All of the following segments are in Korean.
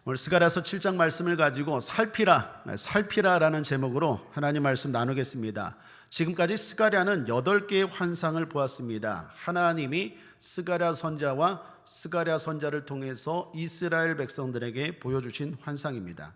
오늘 스가랴서 7장 말씀을 가지고 살피라라는 제목으로 하나님 말씀 나누겠습니다. 지금까지 스가랴는 8개의 환상을 보았습니다. 하나님이 스가랴 선자와 스가랴 선자를 통해서 이스라엘 백성들에게 보여주신 환상입니다.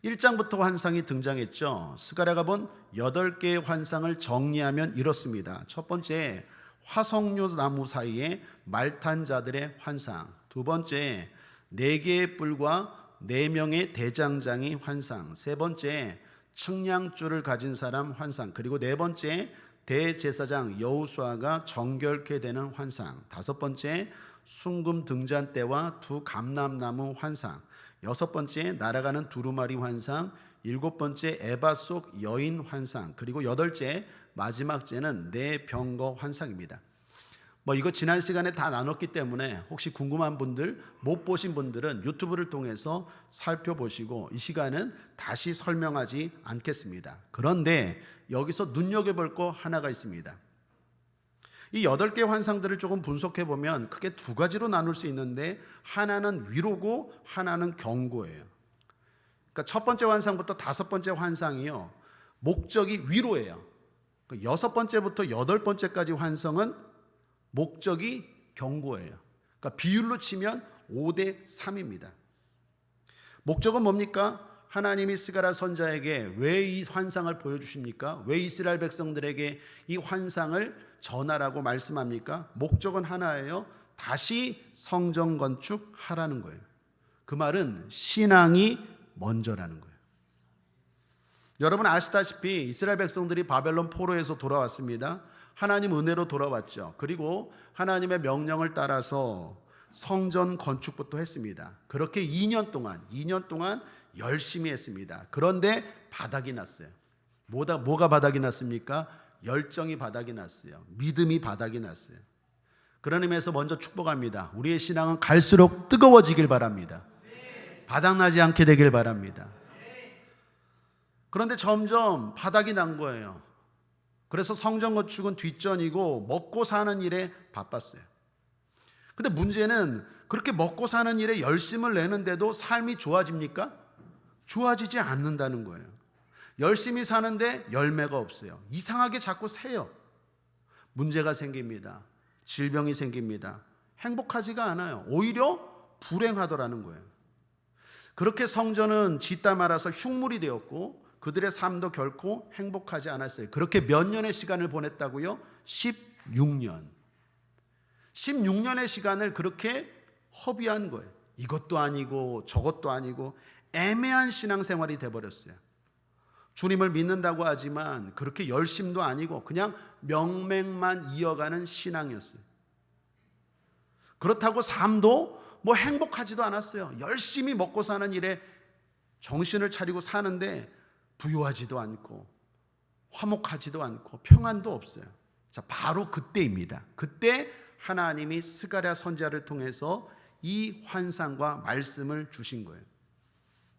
1장부터 환상이 등장했죠. 스가랴가 본 8개의 환상을 정리하면 이렇습니다. 첫 번째, 화석류 나무 사이에 말탄 자들의 환상. 두 번째, 4개의 뿔과 4명의 대장장이 환상. 세 번째, 측량줄을 가진 사람 환상. 그리고 네 번째, 대제사장 여호수아가 정결케 되는 환상. 다섯 번째, 순금 등잔대와 2 감람나무 환상. 여섯 번째, 날아가는 두루마리 환상. 일곱 번째, 에바 속 여인 환상. 그리고 여덟째, 마지막째는 네 병거 환상입니다. 이거 지난 시간에 다 나눴기 때문에 혹시 궁금한 분들, 못 보신 분들은 유튜브를 통해서 살펴보시고 이 시간은 다시 설명하지 않겠습니다. 그런데 여기서 눈여겨볼 거 하나가 있습니다. 이 8개 환상들을 조금 분석해 보면 크게 2가지로 나눌 수 있는데, 하나는 위로고 하나는 경고예요. 그러니까 첫 번째 환상부터 5번째 환상이요, 목적이 위로예요. 6번째부터 8번째까지 환상은 목적이 경고예요. 그러니까 비율로 치면 5대 3입니다. 목적은 뭡니까? 하나님이 스가랴 선자에게 왜 이 환상을 보여주십니까? 왜 이스라엘 백성들에게 이 환상을 전하라고 말씀합니까? 목적은 하나예요. 다시 성전 건축하라는 거예요. 그 말은 신앙이 먼저라는 거예요. 여러분 아시다시피 이스라엘 백성들이 바벨론 포로에서 돌아왔습니다. 하나님 은혜로 돌아왔죠. 그리고 하나님의 명령을 따라서 성전 건축부터 했습니다. 그렇게 2년 동안 열심히 했습니다. 그런데 바닥이 났어요. 뭐가 바닥이 났습니까? 열정이 바닥이 났어요. 믿음이 바닥이 났어요. 그런 의미에서 먼저 축복합니다. 우리의 신앙은 갈수록 뜨거워지길 바랍니다. 바닥나지 않게 되길 바랍니다. 그런데 점점 바닥이 난 거예요. 그래서 성전 건축은 뒷전이고 먹고 사는 일에 바빴어요. 근데 문제는 그렇게 먹고 사는 일에 열심을 내는데도 삶이 좋아집니까? 좋아지지 않는다는 거예요. 열심히 사는데 열매가 없어요. 이상하게 자꾸 새요. 문제가 생깁니다. 질병이 생깁니다. 행복하지가 않아요. 오히려 불행하더라는 거예요. 그렇게 성전은 짓다 말아서 흉물이 되었고 그들의 삶도 결코 행복하지 않았어요. 그렇게 몇 년의 시간을 보냈다고요? 16년. 16년의 시간을 그렇게 허비한 거예요. 이것도 아니고 저것도 아니고 애매한 신앙생활이 돼버렸어요. 주님을 믿는다고 하지만 그렇게 열심도 아니고 그냥 명맥만 이어가는 신앙이었어요. 그렇다고 삶도 행복하지도 않았어요. 열심히 먹고 사는 일에 정신을 차리고 사는데 부유하지도 않고 화목하지도 않고 평안도 없어요. 자, 바로 그때입니다. 그때 하나님이 스가랴 선지자를 통해서 이 환상과 말씀을 주신 거예요.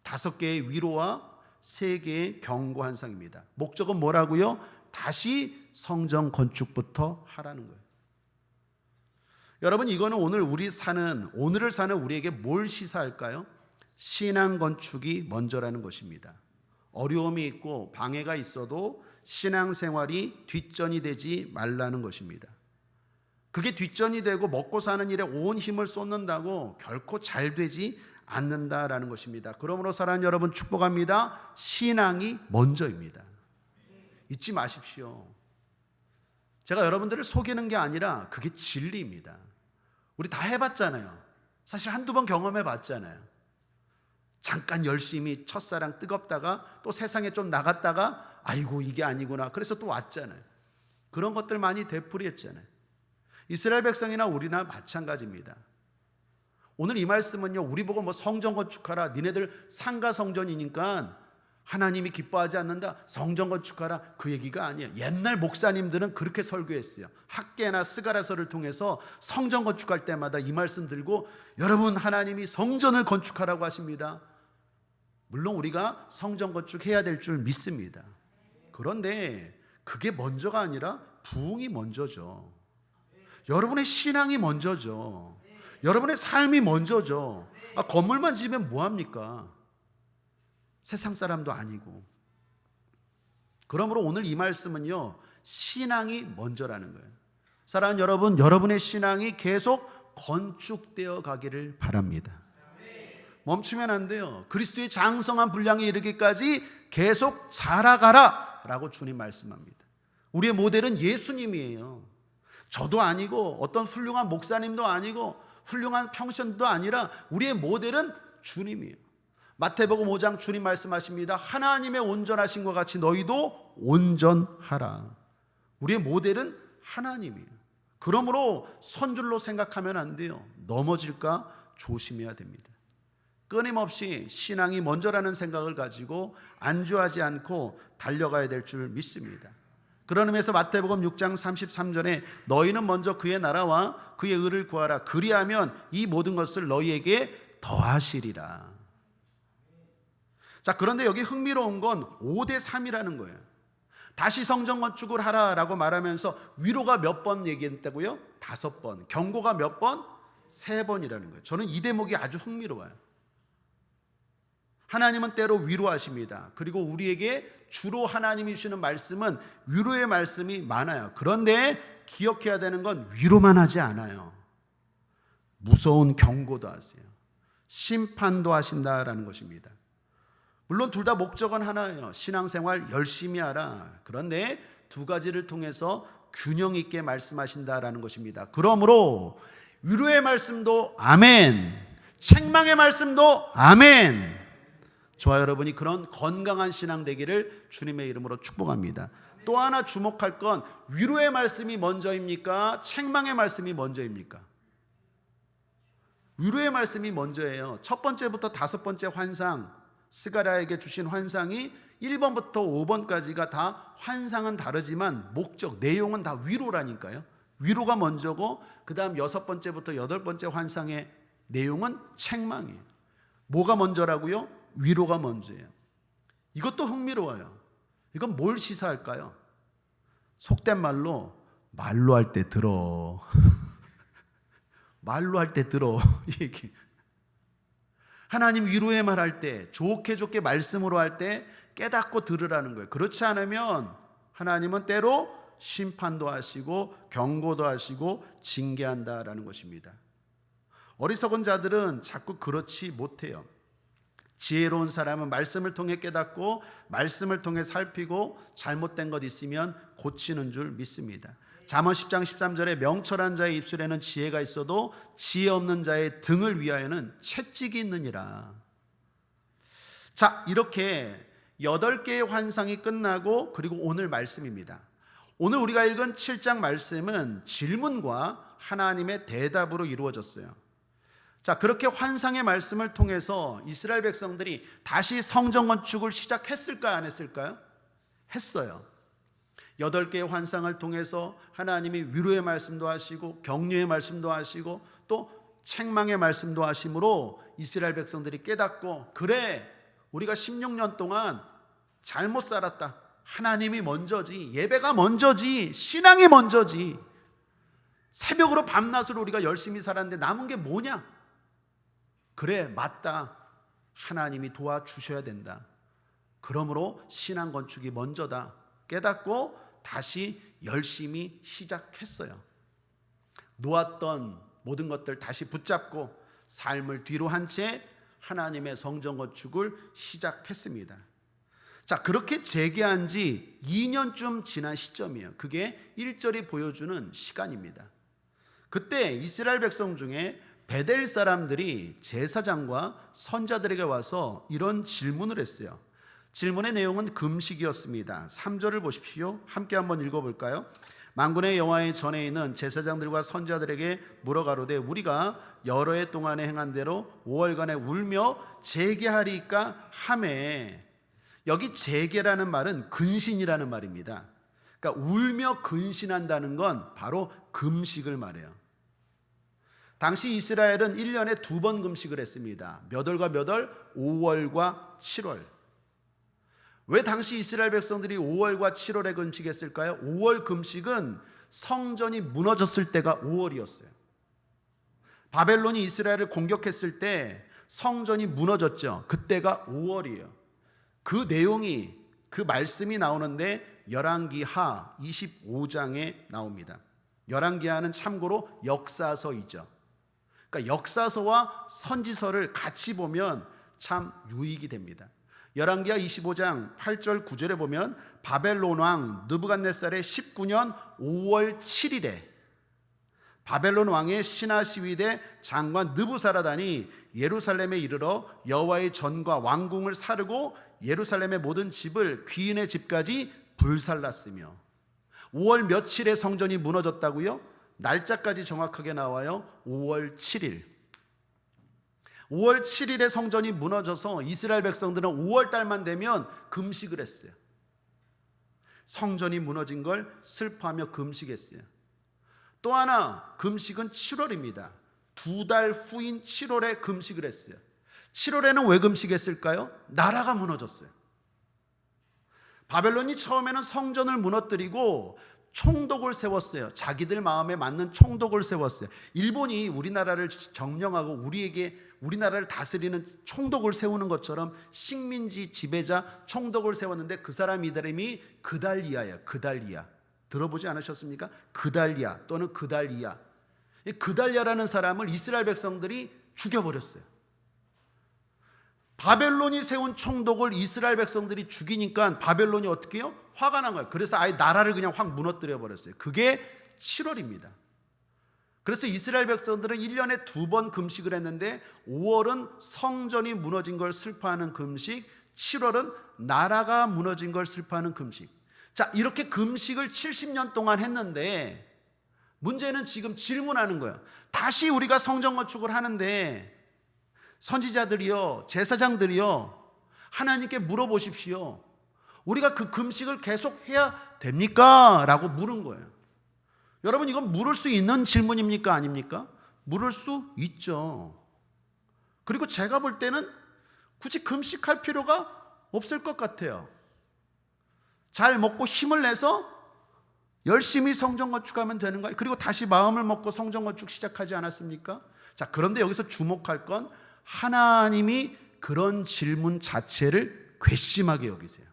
5개의 위로와 3개의 경고 환상입니다. 목적은 뭐라고요? 다시 성전 건축부터 하라는 거예요. 여러분, 이거는 오늘을 사는 우리에게 뭘 시사할까요? 신앙 건축이 먼저라는 것입니다. 어려움이 있고 방해가 있어도 신앙생활이 뒷전이 되지 말라는 것입니다. 그게 뒷전이 되고 먹고 사는 일에 온 힘을 쏟는다고 결코 잘 되지 않는다라는 것입니다. 그러므로 사랑하는 여러분 축복합니다. 신앙이 먼저입니다. 잊지 마십시오. 제가 여러분들을 속이는 게 아니라 그게 진리입니다. 우리 다 해봤잖아요. 사실 한두 번 경험해 봤잖아요. 잠깐 열심히 첫사랑 뜨겁다가 또 세상에 좀 나갔다가 아이고 이게 아니구나 그래서 또 왔잖아요. 그런 것들 많이 되풀이했잖아요. 이스라엘 백성이나 우리나 마찬가지입니다. 오늘 이 말씀은요, 우리 보고 성전 건축하라, 니네들 상가 성전이니까 하나님이 기뻐하지 않는다, 성전 건축하라, 그 얘기가 아니에요. 옛날 목사님들은 그렇게 설교했어요. 학계나 스가랴서를 통해서 성전 건축할 때마다 이 말씀 들고 여러분 하나님이 성전을 건축하라고 하십니다. 물론 우리가 성전 건축해야 될 줄 믿습니다. 그런데 그게 먼저가 아니라 부흥이 먼저죠. 여러분의 신앙이 먼저죠. 여러분의 삶이 먼저죠. 건물만 지으면 뭐합니까? 세상 사람도 아니고. 그러므로 오늘 이 말씀은요, 신앙이 먼저라는 거예요. 사랑하는 여러분, 여러분의 신앙이 계속 건축되어 가기를 바랍니다. 멈추면 안 돼요. 그리스도의 장성한 분량에 이르기까지 계속 자라가라 라고 주님 말씀합니다. 우리의 모델은 예수님이에요. 저도 아니고 어떤 훌륭한 목사님도 아니고 훌륭한 평신도 아니라 우리의 모델은 주님이에요. 마태복음 5장 주님 말씀하십니다. 하나님의 온전하신 것 같이 너희도 온전하라. 우리의 모델은 하나님이에요. 그러므로 선줄로 생각하면 안 돼요. 넘어질까 조심해야 됩니다. 끊임없이 신앙이 먼저라는 생각을 가지고 안주하지 않고 달려가야 될 줄 믿습니다. 그런 의미에서 마태복음 6장 33절에 너희는 먼저 그의 나라와 그의 의를 구하라. 그리하면 이 모든 것을 너희에게 더하시리라. 자, 그런데 여기 흥미로운 건 5대 3이라는 거예요. 다시 성전 건축을 하라라고 말하면서 위로가 몇 번 얘기했다고요? 5번. 경고가 몇 번? 3번이라는 거예요. 저는 이 대목이 아주 흥미로워요. 하나님은 때로 위로하십니다. 그리고 우리에게 주로 하나님이 주시는 말씀은 위로의 말씀이 많아요. 그런데 기억해야 되는 건 위로만 하지 않아요. 무서운 경고도 하세요. 심판도 하신다라는 것입니다. 물론 둘 다 목적은 하나예요. 신앙생활 열심히 하라. 그런데 두 가지를 통해서 균형 있게 말씀하신다라는 것입니다. 그러므로 위로의 말씀도 아멘, 책망의 말씀도 아멘. 저와 여러분이 그런 건강한 신앙 되기를 주님의 이름으로 축복합니다. 또 하나 주목할 건 위로의 말씀이 먼저입니까? 책망의 말씀이 먼저입니까? 위로의 말씀이 먼저예요. 첫 번째부터 5번째 환상, 스가랴에게 주신 환상이 1번부터 5번까지가 다 환상은 다르지만 목적, 내용은 다 위로라니까요. 위로가 먼저고 그 다음 6번째부터 8번째 환상의 내용은 책망이에요. 뭐가 먼저라고요? 위로가 먼저예요. 이것도 흥미로워요. 이건 뭘 시사할까요? 속된 말로 할 때 들어. 말로 할 때 들어. 이 얘기. 하나님 위로의 말 할 때, 좋게 말씀으로 할 때 깨닫고 들으라는 거예요. 그렇지 않으면 하나님은 때로 심판도 하시고 경고도 하시고 징계한다라는 것입니다. 어리석은 자들은 자꾸 그렇지 못해요. 지혜로운 사람은 말씀을 통해 깨닫고 말씀을 통해 살피고 잘못된 것 있으면 고치는 줄 믿습니다. 잠언 10장 13절에 명철한 자의 입술에는 지혜가 있어도 지혜 없는 자의 등을 위하여는 채찍이 있느니라. 자, 이렇게 8개의 환상이 끝나고 그리고 오늘 말씀입니다. 오늘 우리가 읽은 7장 말씀은 질문과 하나님의 대답으로 이루어졌어요. 자, 그렇게 환상의 말씀을 통해서 이스라엘 백성들이 다시 성전 건축을 시작했을까요? 안 했을까요? 했어요. 8개의 환상을 통해서 하나님이 위로의 말씀도 하시고 격려의 말씀도 하시고 또 책망의 말씀도 하심으로 이스라엘 백성들이 깨닫고, 그래, 우리가 16년 동안 잘못 살았다. 하나님이 먼저지, 예배가 먼저지, 신앙이 먼저지. 새벽으로 밤낮으로 우리가 열심히 살았는데 남은 게 뭐냐? 그래, 맞다. 하나님이 도와주셔야 된다. 그러므로 신앙 건축이 먼저다 깨닫고 다시 열심히 시작했어요. 놓았던 모든 것들 다시 붙잡고 삶을 뒤로 한 채 하나님의 성전 건축을 시작했습니다. 자, 그렇게 재개한 지 2년쯤 지난 시점이에요. 그게 1절이 보여주는 시간입니다. 그때 이스라엘 백성 중에 베델 사람들이 제사장과 선자들에게 와서 이런 질문을 했어요. 질문의 내용은 금식이었습니다. 3절을 보십시오. 함께 한번 읽어볼까요? 만군의 여호와의 전에 있는 제사장들과 선자들에게 물어가로되 우리가 여러 해 동안에 행한 대로 5월간에 울며 재개하리까 하매. 여기 재개라는 말은 근신이라는 말입니다. 그러니까 울며 근신한다는 건 바로 금식을 말해요. 당시 이스라엘은 1년에 2번 금식을 했습니다. 몇 월과 몇 월? 5월과 7월. 왜 당시 이스라엘 백성들이 5월과 7월에 금식했을까요? 5월 금식은 성전이 무너졌을 때가 5월이었어요. 바벨론이 이스라엘을 공격했을 때 성전이 무너졌죠. 그때가 5월이에요. 그 내용이, 그 말씀이 나오는데 열왕기하 25장에 나옵니다. 열왕기하는 참고로 역사서이죠. 그러니까 역사서와 선지서를 같이 보면 참 유익이 됩니다. 열왕기하 25장 8절 9절에 보면 바벨론 왕 느부갓네살의 19년 5월 7일에 바벨론 왕의 신하 시위대 장관 느부사라단이 예루살렘에 이르러 여호와의 전과 왕궁을 사르고 예루살렘의 모든 집을 귀인의 집까지 불살랐으며 5월 며칠에 성전이 무너졌다고요? 날짜까지 정확하게 나와요. 5월 7일. 5월 7일에 성전이 무너져서 이스라엘 백성들은 5월 달만 되면 금식을 했어요. 성전이 무너진 걸 슬퍼하며 금식했어요. 또 하나 금식은 7월입니다. 2달 후인 7월에 금식을 했어요. 7월에는 왜 금식했을까요? 나라가 무너졌어요. 바벨론이 처음에는 성전을 무너뜨리고 총독을 세웠어요. 자기들 마음에 맞는 총독을 세웠어요. 일본이 우리나라를 점령하고 우리나라를 다스리는 총독을 세우는 것처럼 식민지 지배자 총독을 세웠는데 그 사람 이름이 그달리아예요. 그달리아. 들어보지 않으셨습니까? 그달리아 또는 그달리아. 이 그달리아라는 사람을 이스라엘 백성들이 죽여버렸어요. 바벨론이 세운 총독을 이스라엘 백성들이 죽이니까 바벨론이 어떻게 해요? 화가 난 거예요. 그래서 아예 나라를 그냥 확 무너뜨려 버렸어요. 그게 7월입니다. 그래서 이스라엘 백성들은 1년에 2번 금식을 했는데 5월은 성전이 무너진 걸 슬퍼하는 금식, 7월은 나라가 무너진 걸 슬퍼하는 금식. 자, 이렇게 금식을 70년 동안 했는데 문제는 지금 질문하는 거예요. 다시 우리가 성전 건축을 하는데 선지자들이요, 제사장들이요, 하나님께 물어보십시오. 우리가 그 금식을 계속 해야 됩니까? 라고 물은 거예요. 여러분, 이건 물을 수 있는 질문입니까? 아닙니까? 물을 수 있죠. 그리고 제가 볼 때는 굳이 금식할 필요가 없을 것 같아요. 잘 먹고 힘을 내서 열심히 성전 건축하면 되는 거예요. 그리고 다시 마음을 먹고 성전 건축 시작하지 않았습니까? 자, 그런데 여기서 주목할 건 하나님이 그런 질문 자체를 괘씸하게 여기세요.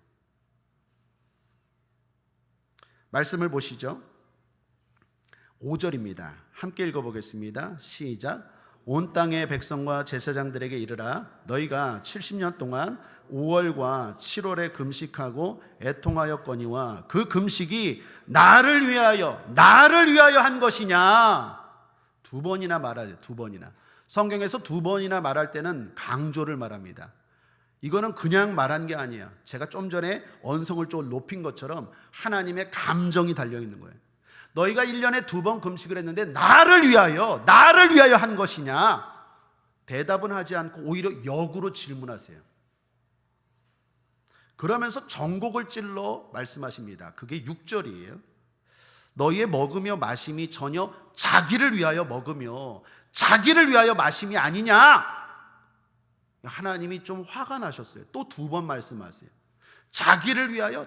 말씀을 보시죠. 5절입니다. 함께 읽어보겠습니다. 시작. 온 땅의 백성과 제사장들에게 이르라. 너희가 70년 동안 5월과 7월에 금식하고 애통하였거니와 그 금식이 나를 위하여 한 것이냐. 2번이나 말하죠. 2번이나. 성경에서 2번이나 말할 때는 강조를 말합니다. 이거는 그냥 말한 게 아니에요. 제가 좀 전에 언성을 좀 높인 것처럼 하나님의 감정이 달려있는 거예요. 너희가 1년에 2번 금식을 했는데 나를 위하여 한 것이냐? 대답은 하지 않고 오히려 역으로 질문하세요. 그러면서 전곡을 찔러 말씀하십니다. 그게 6절이에요. 너희의 먹으며 마심이 전혀 자기를 위하여 먹으며 자기를 위하여 마심이 아니냐? 하나님이 좀 화가 나셨어요. 또 2번 말씀하세요. 자기를 위하여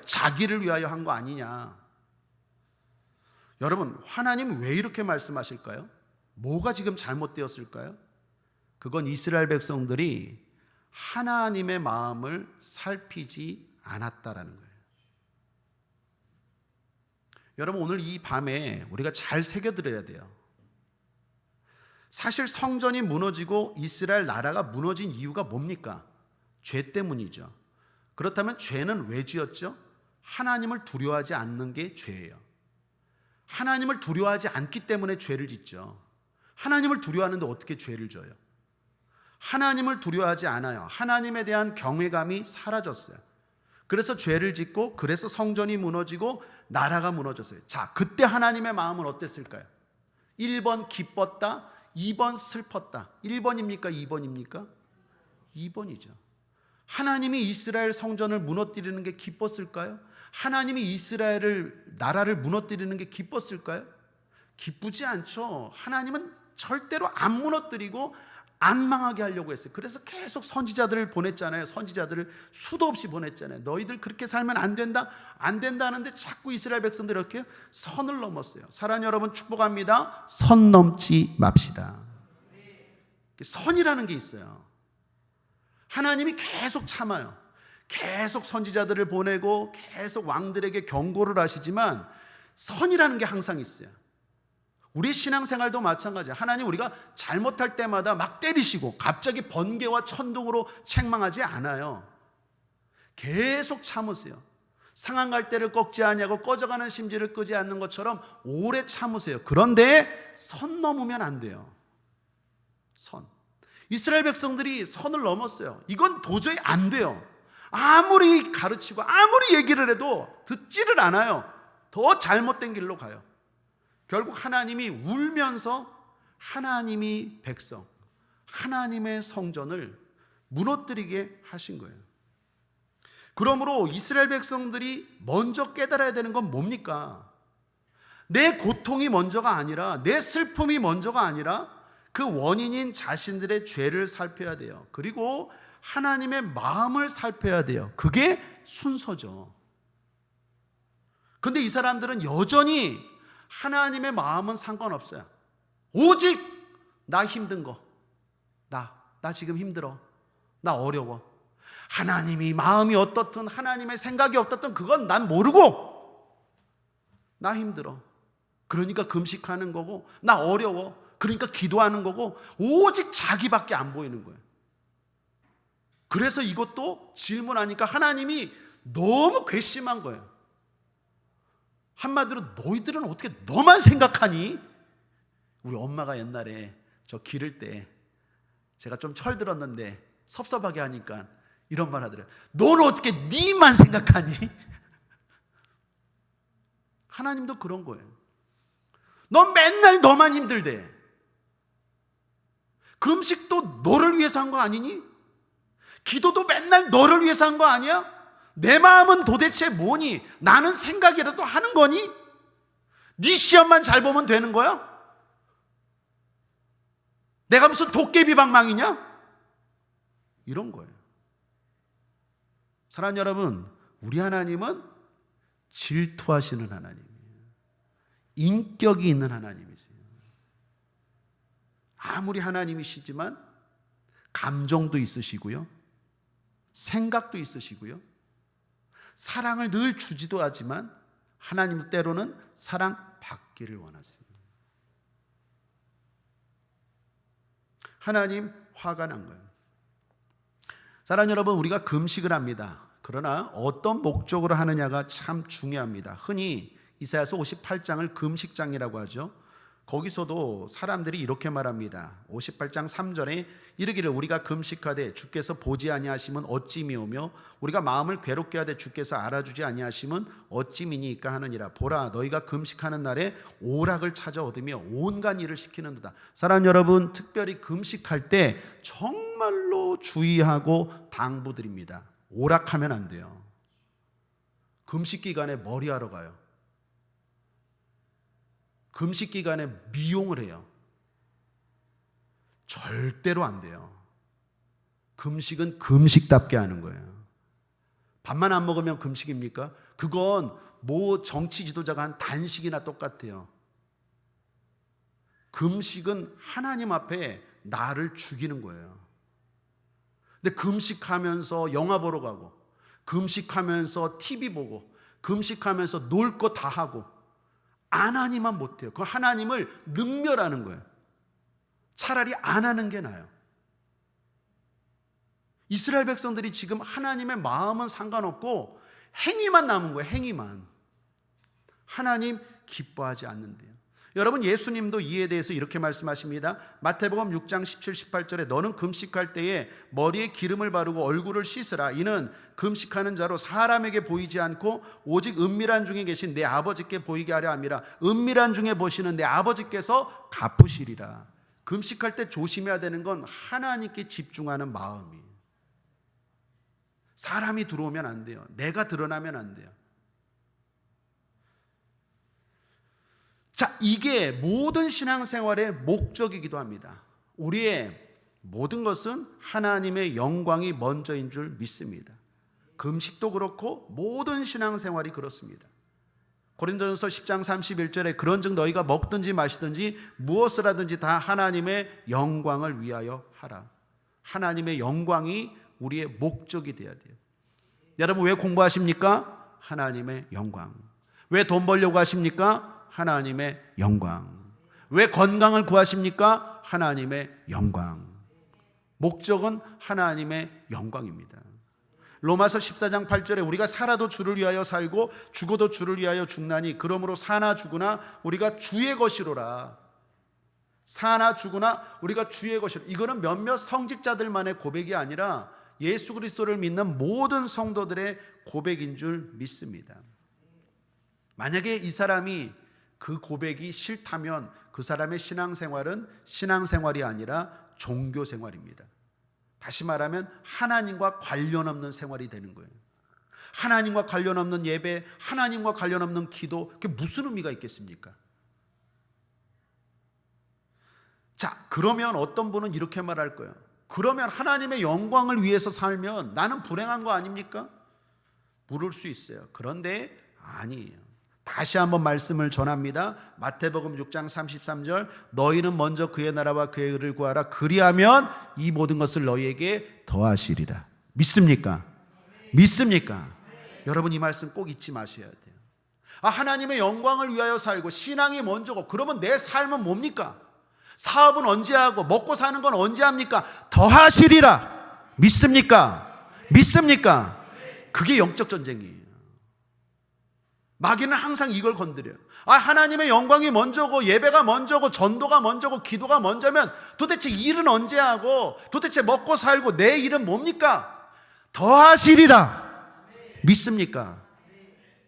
한 거 아니냐? 여러분, 하나님 왜 이렇게 말씀하실까요? 뭐가 지금 잘못되었을까요? 그건 이스라엘 백성들이 하나님의 마음을 살피지 않았다라는 거예요. 여러분, 오늘 이 밤에 우리가 잘 새겨들어야 돼요. 사실 성전이 무너지고 이스라엘 나라가 무너진 이유가 뭡니까? 죄 때문이죠. 그렇다면 죄는 왜 지었죠? 하나님을 두려워하지 않는 게 죄예요. 하나님을 두려워하지 않기 때문에 죄를 짓죠. 하나님을 두려워하는데 어떻게 죄를 져요? 하나님을 두려워하지 않아요. 하나님에 대한 경외감이 사라졌어요. 그래서 죄를 짓고 그래서 성전이 무너지고 나라가 무너졌어요. 자, 그때 하나님의 마음은 어땠을까요? 1번 기뻤다, 2번 슬펐다. 1번입니까? 2번입니까? 2번이죠. 하나님이 이스라엘 성전을 무너뜨리는 게 기뻤을까요? 하나님이 이스라엘을 나라를 무너뜨리는 게 기뻤을까요? 기쁘지 않죠. 하나님은 절대로 안 무너뜨리고 안 망하게 하려고 했어요. 그래서 계속 선지자들을 보냈잖아요. 선지자들을 수도 없이 보냈잖아요. 너희들 그렇게 살면 안 된다 하는데 자꾸 이스라엘 백성들이 이렇게 선을 넘었어요. 사랑하는 여러분, 축복합니다. 선 넘지 맙시다. 선이라는 게 있어요. 하나님이 계속 참아요. 계속 선지자들을 보내고 계속 왕들에게 경고를 하시지만 선이라는 게 항상 있어요. 우리 신앙생활도 마찬가지예요. 하나님 우리가 잘못할 때마다 막 때리시고 갑자기 번개와 천둥으로 책망하지 않아요. 계속 참으세요. 상한 갈대를 꺾지 아니하고 꺼져가는 심지를 끄지 않는 것처럼 오래 참으세요. 그런데 선 넘으면 안 돼요. 선. 이스라엘 백성들이 선을 넘었어요. 이건 도저히 안 돼요. 아무리 가르치고 아무리 얘기를 해도 듣지를 않아요. 더 잘못된 길로 가요. 결국 하나님이 울면서 하나님이 백성, 하나님의 성전을 무너뜨리게 하신 거예요. 그러므로 이스라엘 백성들이 먼저 깨달아야 되는 건 뭡니까? 내 고통이 먼저가 아니라, 내 슬픔이 먼저가 아니라 그 원인인 자신들의 죄를 살펴야 돼요. 그리고 하나님의 마음을 살펴야 돼요. 그게 순서죠. 근데 이 사람들은 여전히 하나님의 마음은 상관없어요. 오직 나 힘든 거, 나 지금 힘들어, 나 어려워. 하나님이 마음이 어떻든 하나님의 생각이 어떻든 그건 난 모르고 나 힘들어, 그러니까 금식하는 거고, 나 어려워, 그러니까 기도하는 거고, 오직 자기밖에 안 보이는 거예요. 그래서 이것도 질문하니까 하나님이 너무 괘씸한 거예요. 한마디로 너희들은 어떻게 너만 생각하니? 우리 엄마가 옛날에 저 기를 때 제가 좀 철들었는데 섭섭하게 하니까 이런 말 하더래요. 너는 어떻게 니만 생각하니? 하나님도 그런 거예요. 넌 맨날 너만 힘들대. 금식도 너를 위해서 한 거 아니니? 기도도 맨날 너를 위해서 한 거 아니야? 내 마음은 도대체 뭐니? 나는 생각이라도 하는 거니? 네 시험만 잘 보면 되는 거야? 내가 무슨 도깨비 방망이냐? 이런 거예요. 사랑하는 여러분, 우리 하나님은 질투하시는 하나님이에요. 인격이 있는 하나님이세요. 아무리 하나님이시지만 감정도 있으시고요, 생각도 있으시고요, 사랑을 늘 주지도 하지만 하나님 때로는 사랑 받기를 원하십니다. 하나님 화가 난 거예요. 사랑하는 여러분, 우리가 금식을 합니다. 그러나 어떤 목적으로 하느냐가 참 중요합니다. 흔히 이사야서 58장을 금식장이라고 하죠. 거기서도 사람들이 이렇게 말합니다. 58장 3절에 이르기를 우리가 금식하되 주께서 보지 아니하시면 어찌 미오며 우리가 마음을 괴롭게 하되 주께서 알아주지 아니하시면 어찌 미니까 하느니라. 보라, 너희가 금식하는 날에 오락을 찾아 얻으며 온갖 일을 시키는도다. 사랑하는 여러분, 특별히 금식할 때 정말로 주의하고 당부드립니다. 오락하면 안 돼요. 금식 기간에 머리하러 가요. 금식 기간에 미용을 해요. 절대로 안 돼요. 금식은 금식답게 하는 거예요. 밥만 안 먹으면 금식입니까? 그건 뭐 정치 지도자가 한 단식이나 똑같아요. 금식은 하나님 앞에 나를 죽이는 거예요. 근데 금식하면서 영화 보러 가고, 금식하면서 TV 보고, 금식하면서 놀 거 다 하고, 안 하니만 못해요. 그 하나님을 능멸하는 거예요. 차라리 안 하는 게 나아요. 이스라엘 백성들이 지금 하나님의 마음은 상관없고 행위만 남은 거예요. 행위만. 하나님 기뻐하지 않는데요. 여러분, 예수님도 이에 대해서 이렇게 말씀하십니다. 마태복음 6장 17, 18절에 너는 금식할 때에 머리에 기름을 바르고 얼굴을 씻으라. 이는 금식하는 자로 사람에게 보이지 않고 오직 은밀한 중에 계신 내 아버지께 보이게 하려 함이라. 은밀한 중에 보시는 내 아버지께서 갚으시리라. 금식할 때 조심해야 되는 건 하나님께 집중하는 마음이에요. 사람이 들어오면 안 돼요. 내가 드러나면 안 돼요. 자, 이게 모든 신앙생활의 목적이기도 합니다. 우리의 모든 것은 하나님의 영광이 먼저인 줄 믿습니다. 금식도 그렇고 모든 신앙생활이 그렇습니다. 고린도전서 10장 31절에 그런즉 너희가 먹든지 마시든지 무엇을 하든지 다 하나님의 영광을 위하여 하라. 하나님의 영광이 우리의 목적이 되어야 돼요. 여러분 왜 공부하십니까? 하나님의 영광. 왜 돈 벌려고 하십니까? 하나님의 영광. 왜 건강을 구하십니까? 하나님의 영광. 목적은 하나님의 영광입니다. 로마서 14장 8절에 우리가 살아도 주를 위하여 살고 죽어도 주를 위하여 죽나니 그러므로 사나 죽으나 우리가 주의 것이로라. 사나 죽으나 우리가 주의 것이로라. 이거는 몇몇 성직자들만의 고백이 아니라 예수 그리스도를 믿는 모든 성도들의 고백인 줄 믿습니다. 만약에 이 사람이 그 고백이 싫다면 그 사람의 신앙생활은 신앙생활이 아니라 종교생활입니다. 다시 말하면 하나님과 관련 없는 생활이 되는 거예요. 하나님과 관련 없는 예배, 하나님과 관련 없는 기도, 그게 무슨 의미가 있겠습니까? 자, 그러면 어떤 분은 이렇게 말할 거예요. 그러면 하나님의 영광을 위해서 살면 나는 불행한 거 아닙니까? 물을 수 있어요. 그런데 아니에요. 다시 한번 말씀을 전합니다. 마태복음 6장 33절 너희는 먼저 그의 나라와 그의 의를 구하라. 그리하면 이 모든 것을 너희에게 더하시리라. 믿습니까? 믿습니까? 여러분 이 말씀 꼭 잊지 마셔야 돼요. 하나님의 영광을 위하여 살고 신앙이 먼저고 그러면 내 삶은 뭡니까? 사업은 언제 하고 먹고 사는 건 언제 합니까? 더하시리라. 믿습니까? 믿습니까? 그게 영적 전쟁이에요. 마귀는 항상 이걸 건드려요. 하나님의 영광이 먼저고 예배가 먼저고 전도가 먼저고 기도가 먼저면 도대체 일은 언제 하고 도대체 먹고 살고 내 일은 뭡니까? 더하시리라. 믿습니까?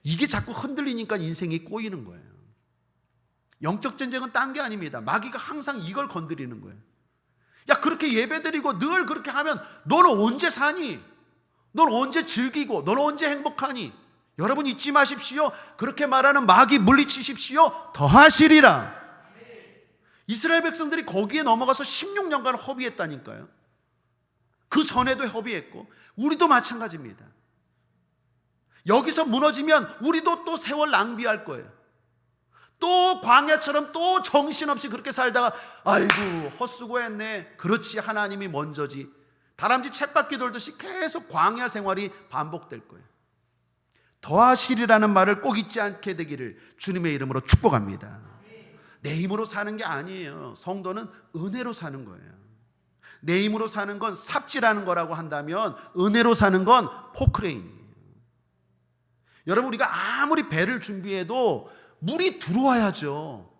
이게 자꾸 흔들리니까 인생이 꼬이는 거예요. 영적 전쟁은 딴 게 아닙니다. 마귀가 항상 이걸 건드리는 거예요. 야, 그렇게 예배드리고 늘 그렇게 하면 너는 언제 사니? 너는 언제 즐기고 너는 언제 행복하니? 여러분 잊지 마십시오. 그렇게 말하는 마귀 물리치십시오. 더하시리라. 이스라엘 백성들이 거기에 넘어가서 16년간 허비했다니까요. 그 전에도 허비했고 우리도 마찬가지입니다. 여기서 무너지면 우리도 또 세월 낭비할 거예요. 또 광야처럼 또 정신없이 그렇게 살다가 아이고 헛수고했네. 그렇지, 하나님이 먼저지. 다람쥐 쳇바퀴 돌듯이 계속 광야 생활이 반복될 거예요. 더하시리라는 말을 꼭 잊지 않게 되기를 주님의 이름으로 축복합니다. 내 힘으로 사는 게 아니에요. 성도는 은혜로 사는 거예요. 내 힘으로 사는 건 삽질하는 거라고 한다면 은혜로 사는 건 포크레인이에요. 여러분 우리가 아무리 배를 준비해도 물이 들어와야죠.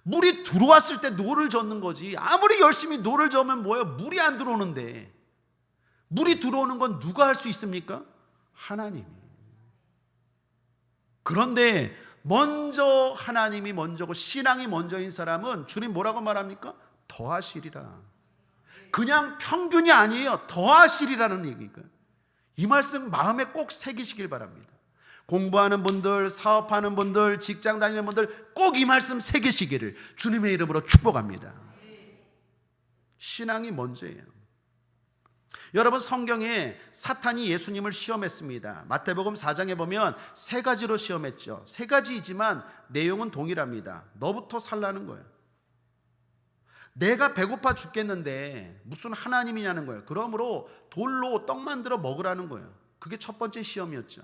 물이 들어왔을 때 노를 젓는 거지. 아무리 열심히 노를 저으면 뭐예요? 물이 안 들어오는데. 물이 들어오는 건 누가 할 수 있습니까? 하나님이. 그런데 먼저 하나님이 먼저고 신앙이 먼저인 사람은 주님 뭐라고 말합니까? 더하시리라. 그냥 평균이 아니에요. 더하시리라는 얘기니까. 이 말씀 마음에 꼭 새기시길 바랍니다. 공부하는 분들, 사업하는 분들, 직장 다니는 분들 꼭 이 말씀 새기시기를 주님의 이름으로 축복합니다. 신앙이 먼저예요. 여러분 성경에 사탄이 예수님을 시험했습니다. 마태복음 4장에 보면 세 가지로 시험했죠. 세 가지이지만 내용은 동일합니다. 너부터 살라는 거예요. 내가 배고파 죽겠는데 무슨 하나님이냐는 거예요. 그러므로 돌로 떡 만들어 먹으라는 거예요. 그게 첫 번째 시험이었죠.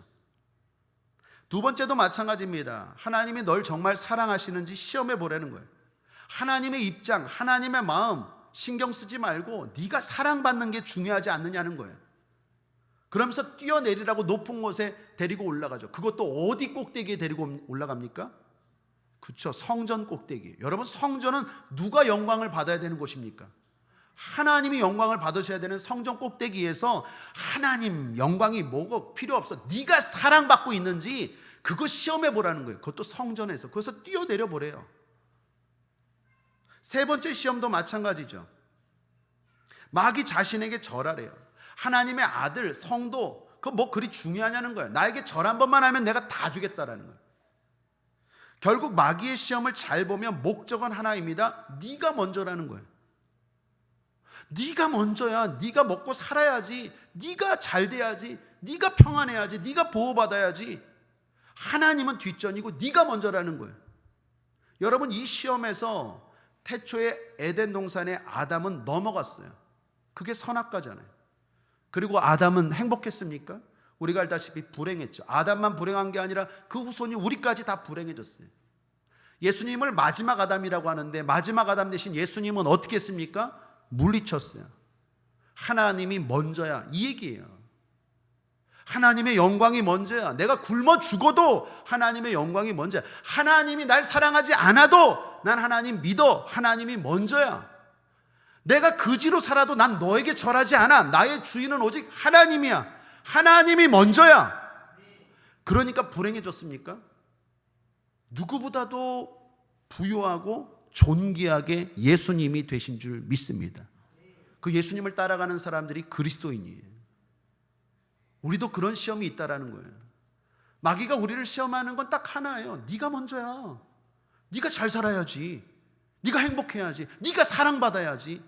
두 번째도 마찬가지입니다. 하나님이 널 정말 사랑하시는지 시험해 보라는 거예요. 하나님의 입장, 하나님의 마음 신경 쓰지 말고 네가 사랑받는 게 중요하지 않느냐는 거예요. 그러면서 뛰어내리라고 높은 곳에 데리고 올라가죠. 그것도 어디 꼭대기에 데리고 올라갑니까? 그렇죠, 성전 꼭대기. 여러분 성전은 누가 영광을 받아야 되는 곳입니까? 하나님이 영광을 받으셔야 되는 성전 꼭대기에서 하나님 영광이 뭐고 필요 없어. 네가 사랑받고 있는지 그거 시험해 보라는 거예요. 그것도 성전에서. 거기서 뛰어내려 보래요. 세 번째 시험도 마찬가지죠. 마귀 자신에게 절하래요. 하나님의 아들, 성도, 그거 뭐 그리 중요하냐는 거예요. 나에게 절 한 번만 하면 내가 다 주겠다라는 거예요. 결국 마귀의 시험을 잘 보면 목적은 하나입니다. 네가 먼저라는 거예요. 네가 먼저야. 네가 먹고 살아야지. 네가 잘 돼야지. 네가 평안해야지. 네가 보호받아야지. 하나님은 뒷전이고 네가 먼저라는 거예요. 여러분, 이 시험에서 태초에 에덴 동산에 아담은 넘어갔어요. 그게 선악과잖아요. 그리고 아담은 행복했습니까? 우리가 알다시피 불행했죠. 아담만 불행한 게 아니라 그 후손이 우리까지 다 불행해졌어요. 예수님을 마지막 아담이라고 하는데 마지막 아담 대신 예수님은 어떻게 했습니까? 물리쳤어요. 하나님이 먼저야, 이 얘기예요. 하나님의 영광이 먼저야. 내가 굶어 죽어도 하나님의 영광이 먼저야. 하나님이 날 사랑하지 않아도 난 하나님 믿어. 하나님이 먼저야. 내가 그지로 살아도 난 너에게 절하지 않아. 나의 주인은 오직 하나님이야. 하나님이 먼저야. 그러니까 불행해졌습니까? 누구보다도 부유하고 존귀하게 예수님이 되신 줄 믿습니다. 그 예수님을 따라가는 사람들이 그리스도인이에요. 우리도 그런 시험이 있다라는 거예요. 마귀가 우리를 시험하는 건 딱 하나예요. 네가 먼저야. 네가 잘 살아야지. 네가 행복해야지. 네가 사랑받아야지.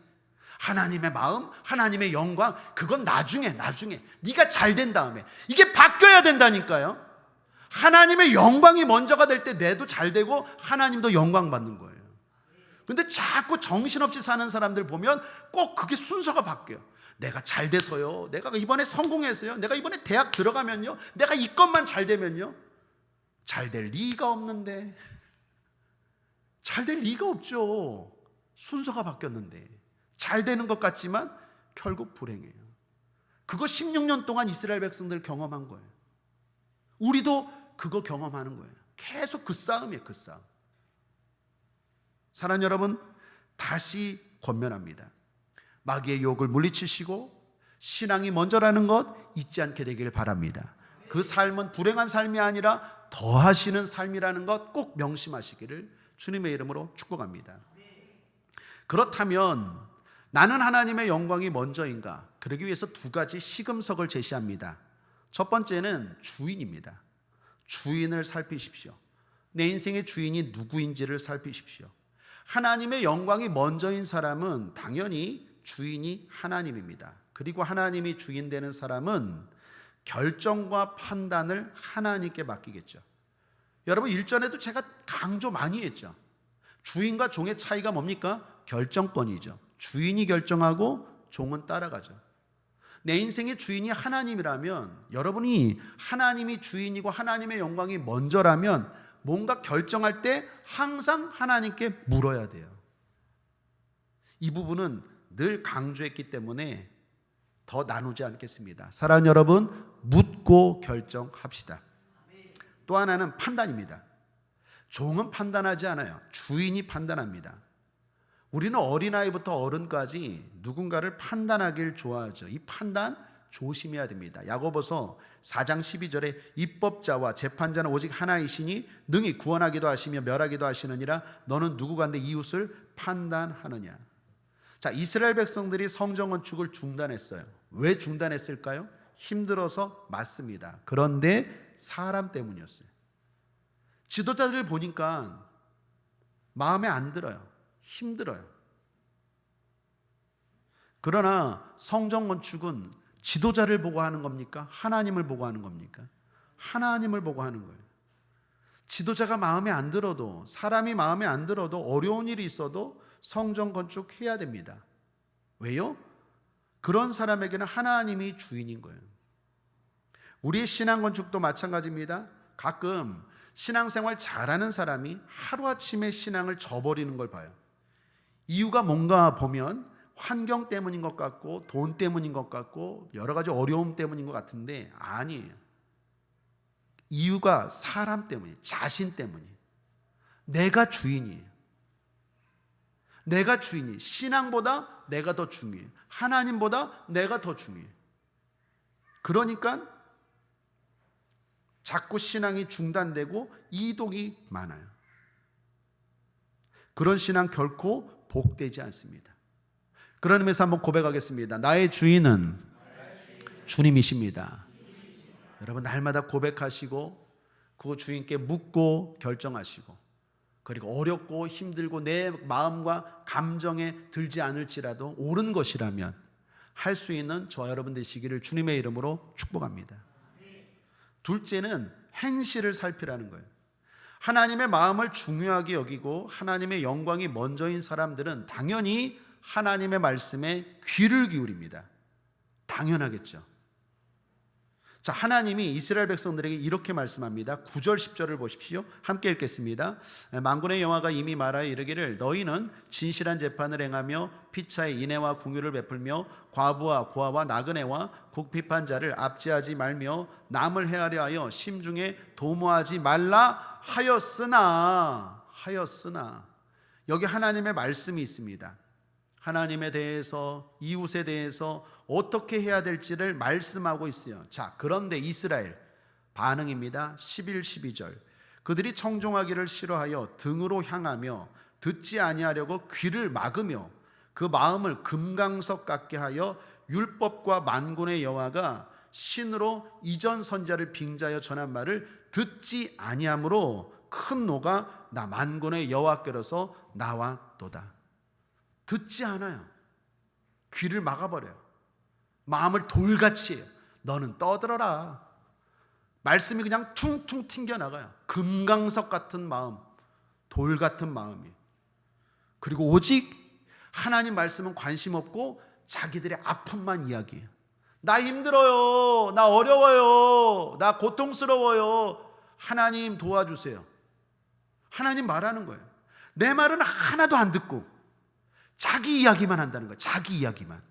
하나님의 마음, 하나님의 영광, 그건 나중에 네가 잘 된 다음에. 이게 바뀌어야 된다니까요. 하나님의 영광이 먼저가 될 때 내도 잘 되고 하나님도 영광 받는 거예요. 근데 자꾸 정신없이 사는 사람들 보면 꼭 그게 순서가 바뀌어요. 내가 잘 돼서요, 내가 이번에 성공해서요, 내가 이번에 대학 들어가면요, 내가 이 것만 잘 되면요. 잘 될 리가 없는데. 잘 될 리가 없죠. 순서가 바뀌었는데. 잘 되는 것 같지만 결국 불행해요. 그거 16년 동안 이스라엘 백성들 경험한 거예요. 우리도 그거 경험하는 거예요. 계속 그 싸움이에요. 그 싸움. 사랑하는 여러분, 다시 권면합니다. 마귀의 유혹을 물리치시고 신앙이 먼저라는 것 잊지 않게 되길 바랍니다. 그 삶은 불행한 삶이 아니라 더하시는 삶이라는 것 꼭 명심하시기를 주님의 이름으로 축복합니다. 그렇다면 나는 하나님의 영광이 먼저인가? 그러기 위해서 두 가지 시금석을 제시합니다. 첫 번째는 주인입니다. 주인을 살피십시오. 내 인생의 주인이 누구인지를 살피십시오. 하나님의 영광이 먼저인 사람은 당연히 주인이 하나님입니다. 그리고 하나님이 주인 되는 사람은 결정과 판단을 하나님께 맡기겠죠. 여러분, 일전에도 제가 강조 많이 했죠. 주인과 종의 차이가 뭡니까? 결정권이죠. 주인이 결정하고 종은 따라가죠. 내 인생의 주인이 하나님이라면, 여러분이 하나님이 주인이고 하나님의 영광이 먼저라면 뭔가 결정할 때 항상 하나님께 물어야 돼요. 이 부분은 늘 강조했기 때문에 더 나누지 않겠습니다. 사랑하는 여러분, 묻고 결정합시다. 또 하나는 판단입니다. 종은 판단하지 않아요. 주인이 판단합니다. 우리는 어린아이부터 어른까지 누군가를 판단하길 좋아하죠. 이 판단 조심해야 됩니다. 야고보서 4장 12절에 입법자와 재판자는 오직 하나이시니 능히 구원하기도 하시며 멸하기도 하시느니라. 너는 누구간데 이웃을 판단하느냐. 자, 이스라엘 백성들이 성전 건축을 중단했어요. 왜 중단했을까요? 힘들어서 맞습니다. 그런데 사람 때문이었어요. 지도자들을 보니까 마음에 안 들어요. 힘들어요. 그러나 성전 건축은 지도자를 보고 하는 겁니까? 하나님을 보고 하는 겁니까? 하나님을 보고 하는 거예요. 지도자가 마음에 안 들어도, 사람이 마음에 안 들어도, 어려운 일이 있어도 성전 건축해야 됩니다. 왜요? 그런 사람에게는 하나님이 주인인 거예요. 우리의 신앙 건축도 마찬가지입니다. 가끔 신앙생활 잘하는 사람이 하루아침에 신앙을 저버리는 걸 봐요. 이유가 뭔가 보면 환경 때문인 것 같고 돈 때문인 것 같고 여러 가지 어려움 때문인 것 같은데 아니에요. 이유가 사람 때문이에요. 자신 때문이에요. 내가 주인이에요. 내가 주인이에요. 신앙보다 내가 더 중요해요. 하나님보다 내가 더 중요해요. 그러니까 자꾸 신앙이 중단되고 이동이 많아요. 그런 신앙 결코 복되지 않습니다. 그런 의미에서 한번 고백하겠습니다. 나의 주인은 주님이십니다. 여러분, 날마다 고백하시고 그 주인께 묻고 결정하시고, 그리고 어렵고 힘들고 내 마음과 감정에 들지 않을지라도 옳은 것이라면 할 수 있는 저와 여러분 되시기를 주님의 이름으로 축복합니다. 둘째는 행실을 살피라는 거예요. 하나님의 마음을 중요하게 여기고 하나님의 영광이 먼저인 사람들은 당연히 하나님의 말씀에 귀를 기울입니다. 당연하겠죠. 자, 하나님이 이스라엘 백성들에게 이렇게 말씀합니다. 9절 10절을 보십시오. 함께 읽겠습니다. 만군의 여호와가 이미 말하여 이르기를 너희는 진실한 재판을 행하며 피차의 인애와 궁유를 베풀며 과부와 고아와 나그네와 국핍한 자를 압제하지 말며 남을 헤아려 하여 심중에 도모하지 말라 하였으나 여기 하나님의 말씀이 있습니다. 하나님에 대해서, 이웃에 대해서 어떻게 해야 될지를 말씀하고 있어요. 자, 그런데 이스라엘 반응입니다. 11, 12절. 그들이 청종하기를 싫어하여 등으로 향하며 듣지 아니하려고 귀를 막으며 그 마음을 금강석 같게 하여 율법과 만군의 여호와가 신으로 이전 선자를 빙자하여 전한 말을 듣지 아니하므로 큰 노가 나 만군의 여호와께로서 나왔도다. 듣지 않아요. 귀를 막아버려요. 마음을 돌같이 해요. 너는 떠들어라. 말씀이 그냥 퉁퉁 튕겨나가요. 금강석 같은 마음, 돌 같은 마음이. 그리고 오직 하나님 말씀은 관심 없고 자기들의 아픔만 이야기해요. 나 힘들어요. 나 어려워요. 나 고통스러워요. 하나님 도와주세요. 하나님 말하는 거예요. 내 말은 하나도 안 듣고 자기 이야기만 한다는 거예요. 자기 이야기만.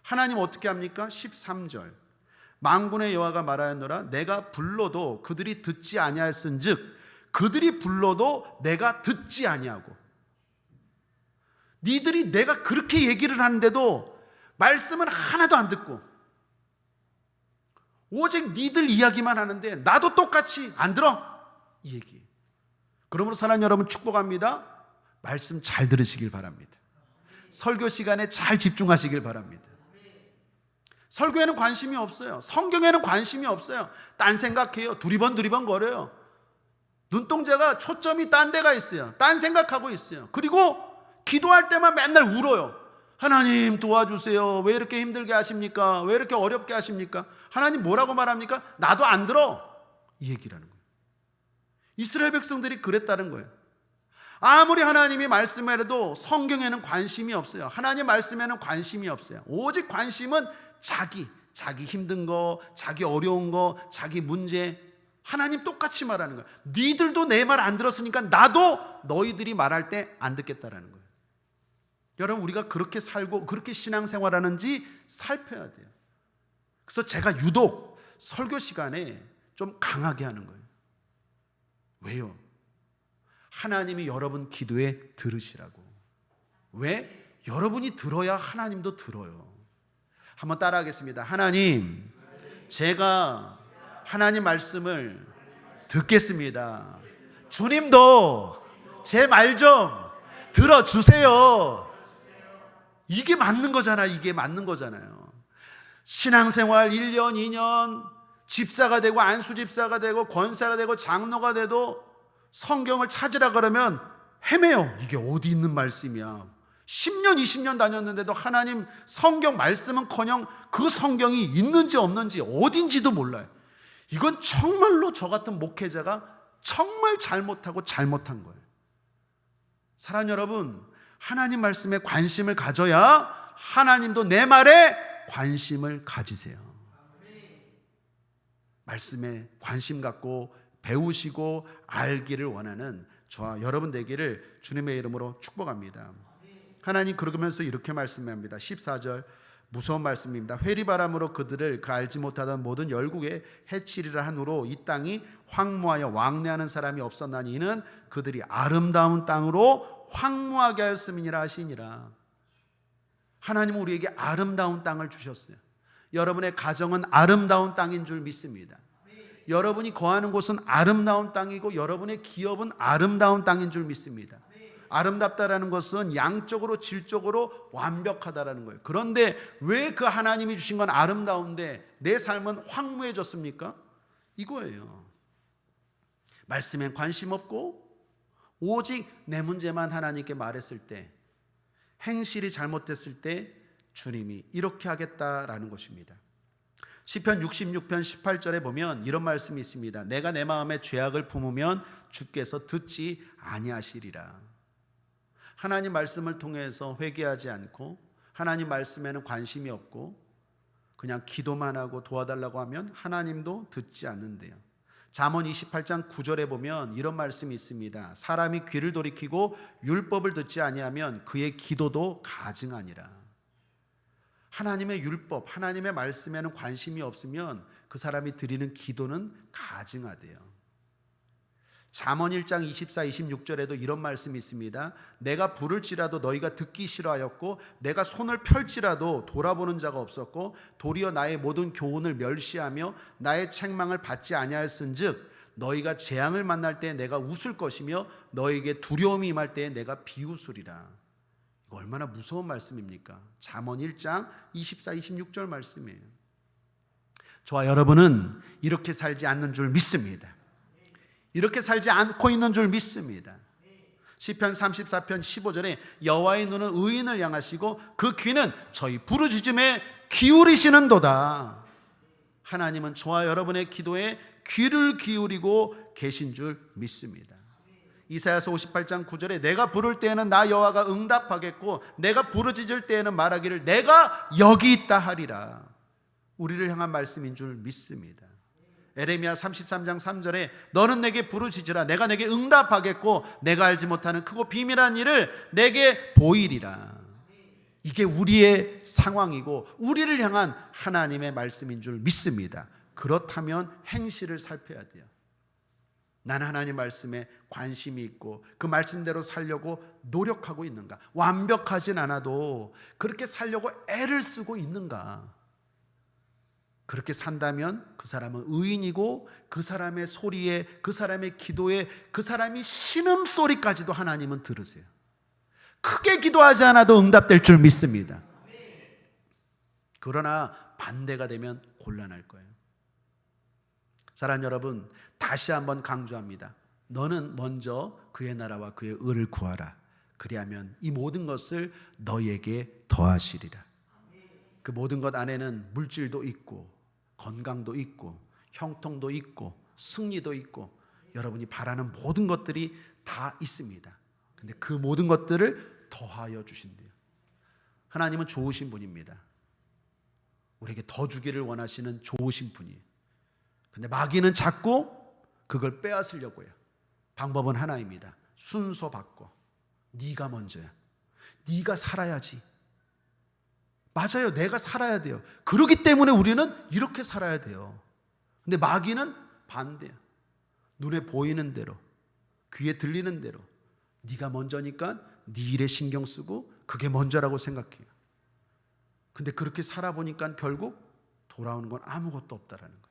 하나님 어떻게 합니까? 13절. 만군의 여호와가 말하였노라 내가 불러도 그들이 듣지 아니하였은즉 그들이 불러도 내가 듣지 아니하고. 니들이 내가 그렇게 얘기를 하는데도 말씀은 하나도 안 듣고 오직 니들 이야기만 하는데 나도 똑같이 안 들어 이 얘기. 그러므로 사랑하는 여러분 축복합니다. 말씀 잘 들으시길 바랍니다. 설교 시간에 잘 집중하시길 바랍니다. 설교에는 관심이 없어요. 성경에는 관심이 없어요. 딴 생각해요. 두리번 거려요. 눈동자가 초점이 딴 데가 있어요. 딴 생각하고 있어요. 그리고 기도할 때만 맨날 울어요. 하나님 도와주세요. 왜 이렇게 힘들게 하십니까? 왜 이렇게 어렵게 하십니까? 하나님 뭐라고 말합니까? 나도 안 들어. 이 얘기라는 거예요. 이스라엘 백성들이 그랬다는 거예요. 아무리 하나님이 말씀해도 성경에는 관심이 없어요. 하나님 말씀에는 관심이 없어요. 오직 관심은 자기 힘든 거, 자기 어려운 거, 자기 문제. 하나님 똑같이 말하는 거예요. 니들도 내 말 안 들었으니까 나도 너희들이 말할 때 안 듣겠다라는 거예요. 여러분, 우리가 그렇게 살고 그렇게 신앙생활하는지 살펴야 돼요. 그래서 제가 유독 설교 시간에 좀 강하게 하는 거예요. 왜요? 하나님이 여러분 기도에 들으시라고. 왜? 여러분이 들어야 하나님도 들어요. 한번 따라하겠습니다. 하나님, 제가 하나님 말씀을 듣겠습니다. 주님도 제 말 좀 들어주세요. 이게 맞는 거잖아요. 이게 맞는 거잖아요. 신앙생활 1년, 2년 집사가 되고 안수집사가 되고 권사가 되고 장로가 돼도 성경을 찾으라 그러면 헤매요. 이게 어디 있는 말씀이야. 10년, 20년 다녔는데도 하나님 성경 말씀은커녕 그 성경이 있는지 없는지 어딘지도 몰라요. 이건 정말로 저 같은 목회자가 정말 잘못하고 잘못한 거예요. 사랑하는 여러분, 하나님 말씀에 관심을 가져야 하나님도 내 말에 관심을 가지세요. 말씀에 관심 갖고 배우시고 알기를 원하는 저와 여러분 되기를 주님의 이름으로 축복합니다. 하나님 그러면서 이렇게 말씀합니다. 14절 무서운 말씀입니다. 회리바람으로 그들을 그 알지 못하던 모든 열국에 해치리라 한 후로 이 땅이 황무하여 왕래하는 사람이 없었나니 이는 그들이 아름다운 땅으로 황무하게 하였음이니라 하시니라. 하나님은 우리에게 아름다운 땅을 주셨어요. 여러분의 가정은 아름다운 땅인 줄 믿습니다. 여러분이 거하는 곳은 아름다운 땅이고 여러분의 기업은 아름다운 땅인 줄 믿습니다. 아름답다라는 것은 양적으로 질적으로 완벽하다라는 거예요. 그런데 왜 그 하나님이 주신 건 아름다운데 내 삶은 황무해졌습니까? 이거예요. 말씀엔 관심 없고 오직 내 문제만 하나님께 말했을 때, 행실이 잘못됐을 때 주님이 이렇게 하겠다라는 것입니다. 시편 66편 18절에 보면 이런 말씀이 있습니다. 내가 내 마음에 죄악을 품으면 주께서 듣지 아니하시리라. 하나님 말씀을 통해서 회개하지 않고 하나님 말씀에는 관심이 없고 그냥 기도만 하고 도와달라고 하면 하나님도 듣지 않는데요. 잠언 28장 9절에 보면 이런 말씀이 있습니다. 사람이 귀를 돌이키고 율법을 듣지 아니하면 그의 기도도 가증하니라. 하나님의 율법, 하나님의 말씀에는 관심이 없으면 그 사람이 드리는 기도는 가증하대요. 잠언 1장 24, 26절에도 이런 말씀이 있습니다. 내가 부를지라도 너희가 듣기 싫어하였고 내가 손을 펼지라도 돌아보는 자가 없었고 도리어 나의 모든 교훈을 멸시하며 나의 책망을 받지 아니하였은즉 너희가 재앙을 만날 때 내가 웃을 것이며 너희에게 두려움이 임할 때 내가 비웃으리라. 이거 얼마나 무서운 말씀입니까? 잠언 1장 24, 26절 말씀이에요. 저와 여러분은 이렇게 살지 않는 줄 믿습니다. 이렇게 살지 않고 있는 줄 믿습니다. 시편 34편 15절에 여호와의 눈은 의인을 향하시고 그 귀는 저희 부르짖음에 기울이시는도다. 하나님은 저와 여러분의 기도에 귀를 기울이고 계신 줄 믿습니다. 이사야서 58장 9절에 내가 부를 때에는 나 여호와가 응답하겠고 내가 부르짖을 때에는 말하기를 내가 여기 있다 하리라. 우리를 향한 말씀인 줄 믿습니다. 에레미야 33장 3절에 너는 내게 부르짖으라 내가 내게 응답하겠고 내가 알지 못하는 크고 비밀한 일을 내게 보이리라. 이게 우리의 상황이고 우리를 향한 하나님의 말씀인 줄 믿습니다. 그렇다면 행실을 살펴야 돼요. 나는 하나님 말씀에 관심이 있고 그 말씀대로 살려고 노력하고 있는가? 완벽하진 않아도 그렇게 살려고 애를 쓰고 있는가? 그렇게 산다면 그 사람은 의인이고 그 사람의 소리에, 그 사람의 기도에, 그 사람이 신음소리까지도 하나님은 들으세요. 크게 기도하지 않아도 응답될 줄 믿습니다. 그러나 반대가 되면 곤란할 거예요. 사랑하는 여러분, 다시 한번 강조합니다. 너는 먼저 그의 나라와 그의 의를 구하라. 그리하면 이 모든 것을 너희에게 더하시리라. 그 모든 것 안에는 물질도 있고 건강도 있고 형통도 있고 승리도 있고 여러분이 바라는 모든 것들이 다 있습니다. 근데 그 모든 것들을 더하여 주신대요. 하나님은 좋으신 분입니다. 우리에게 더 주기를 원하시는 좋으신 분이에요. 근데 마귀는 자꾸 그걸 빼앗으려고 해요. 방법은 하나입니다. 순서 바꿔. 네가 먼저야. 네가 살아야지. 맞아요. 내가 살아야 돼요. 그렇기 때문에 우리는 이렇게 살아야 돼요. 근데 마귀는 반대야. 눈에 보이는 대로, 귀에 들리는 대로 네가 먼저니까 네 일에 신경 쓰고 그게 먼저라고 생각해요. 근데 그렇게 살아보니까 결국 돌아오는 건 아무것도 없다라는 거예요.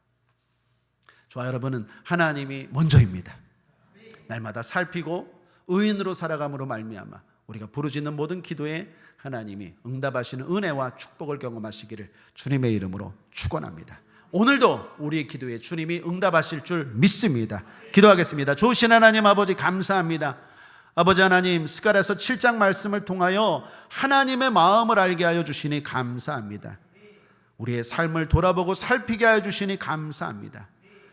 저와 여러분은 하나님이 먼저입니다. 날마다 살피고 의인으로 살아감으로 말미암아 우리가 부르짖는 모든 기도에 하나님이 응답하시는 은혜와 축복을 경험하시기를 주님의 이름으로 축원합니다. 오늘도 우리의 기도에 주님이 응답하실 줄 믿습니다. 기도하겠습니다. 좋으신 하나님 아버지 감사합니다. 아버지 하나님, 스가랴서 7장 말씀을 통하여 하나님의 마음을 알게 하여 주시니 감사합니다. 우리의 삶을 돌아보고 살피게 하여 주시니 감사합니다.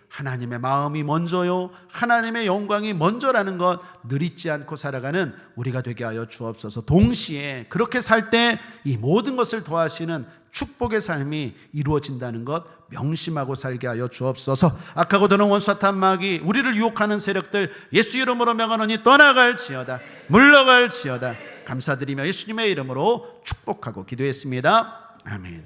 하나님의 마음이 먼저요, 하나님의 영광이 먼저라는 것 늘 잊지 않고 살아가는 우리가 되게 하여 주옵소서. 동시에 그렇게 살 때 이 모든 것을 더하시는 축복의 삶이 이루어진다는 것 명심하고 살게 하여 주옵소서. 악하고 드는 원수탄 마귀, 우리를 유혹하는 세력들 예수 이름으로 명하노니 떠나갈지어다, 물러갈지어다. 감사드리며 예수님의 이름으로 축복하고 기도했습니다. 아멘.